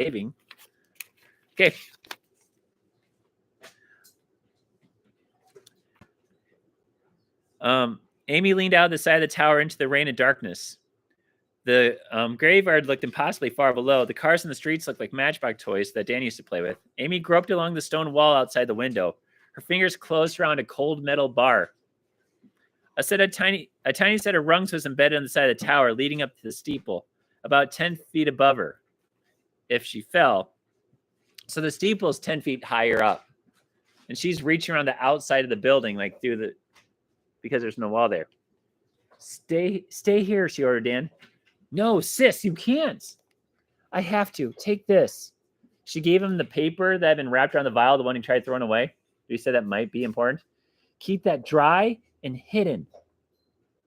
saving. Okay. Amy leaned out of the side of the tower into the rain and darkness. The graveyard looked impossibly far below. The cars in the streets looked like Matchbox toys that Dan used to play with. Amy groped along the stone wall outside the window. Her fingers closed around a cold metal bar. A tiny set of rungs was embedded on the side of the tower, leading up to the steeple, about 10 feet above her, if she fell. So the steeple is 10 feet higher up. And she's reaching around the outside of the building, like through the, because there's no wall there. Stay here, she ordered Dan. No, sis, you can't. I have to. Take this. She gave him the paper that had been wrapped around the vial, the one he tried throwing away. You said that might be important. Keep that dry and hidden.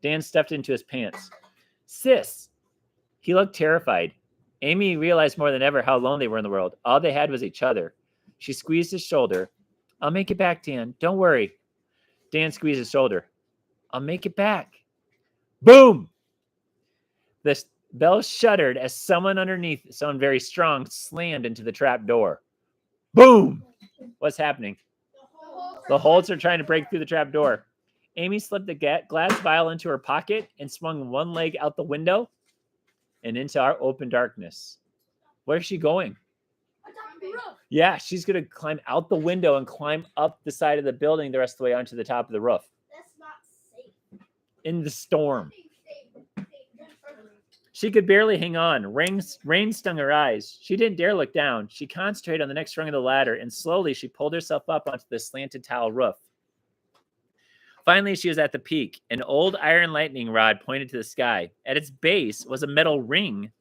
Dan stuffed it into his pants. Sis. He looked terrified. Amy realized more than ever how alone they were in the world. All they had was each other. She squeezed his shoulder. I'll make it back, Dan. Don't worry. Dan squeezed his shoulder. I'll make it back. Boom! The bell shuddered as someone underneath, someone very strong, slammed into the trap door. Boom! What's happening? The Holts are trying to break through the trap door. Amy slipped the glass vial into her pocket and swung one leg out the window and into our open darkness. Where's she going? Yeah, she's going to climb out the window and climb up the side of the building the rest of the way onto the top of the roof. That's not safe. In the storm. She could barely hang on. Rain stung her eyes. She didn't dare look down. She concentrated on the next rung of the ladder, and slowly she pulled herself up onto the slanted tile roof. Finally, she was at the peak. An old iron lightning rod pointed to the sky. At its base was a metal ring,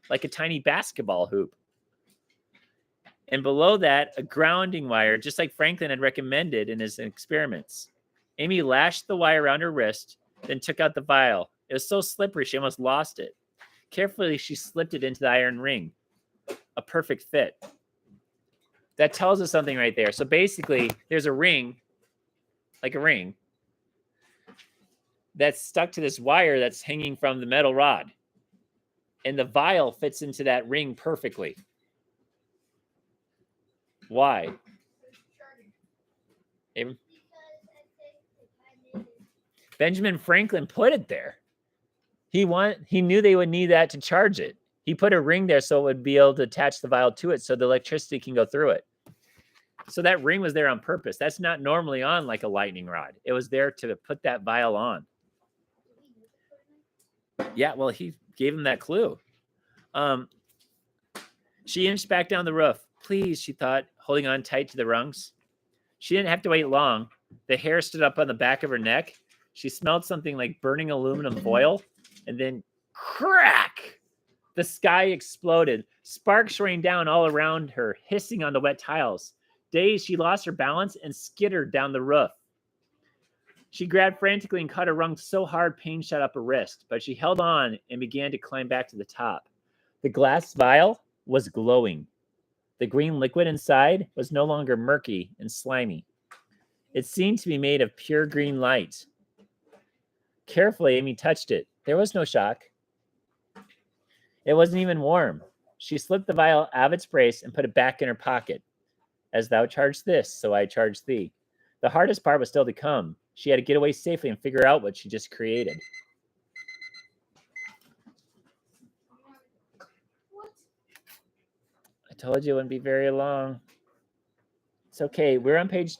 like a tiny basketball hoop. And below that, a grounding wire, just like Franklin had recommended in his experiments. Amy lashed the wire around her wrist, then took out the vial. It was so slippery, she almost lost it. Carefully, she slipped it into the iron ring. A perfect fit. That tells us something right there. So basically, there's a ring, like a ring, that's stuck to this wire that's hanging from the metal rod. And the vial fits into that ring perfectly. Why? Benjamin Franklin put it there. He knew they would need that to charge it. He put a ring there so it would be able to attach the vial to it so the electricity can go through it. So that ring was there on purpose. That's not normally on like a lightning rod. It was there to put that vial on. Yeah, well, he gave him that clue. She inched back down the roof. Please, she thought, holding on tight to the rungs. She didn't have to wait long. The hair stood up on the back of her neck. She smelled something like burning aluminum foil. And then, crack! The sky exploded. Sparks rained down all around her, hissing on the wet tiles. Dazed, she lost her balance and skittered down the roof. She grabbed frantically and caught her rung so hard pain shot up her wrist, but she held on and began to climb back to the top. The glass vial was glowing. The green liquid inside was no longer murky and slimy. It seemed to be made of pure green light. Carefully, Amy touched it. There was no shock. It wasn't even warm. She slipped the vial out of its brace and put it back in her pocket. As thou charged this, so I charge thee. The hardest part was still to come. She had to get away safely and figure out what she just created. I told you it wouldn't be very long. It's okay. We're on page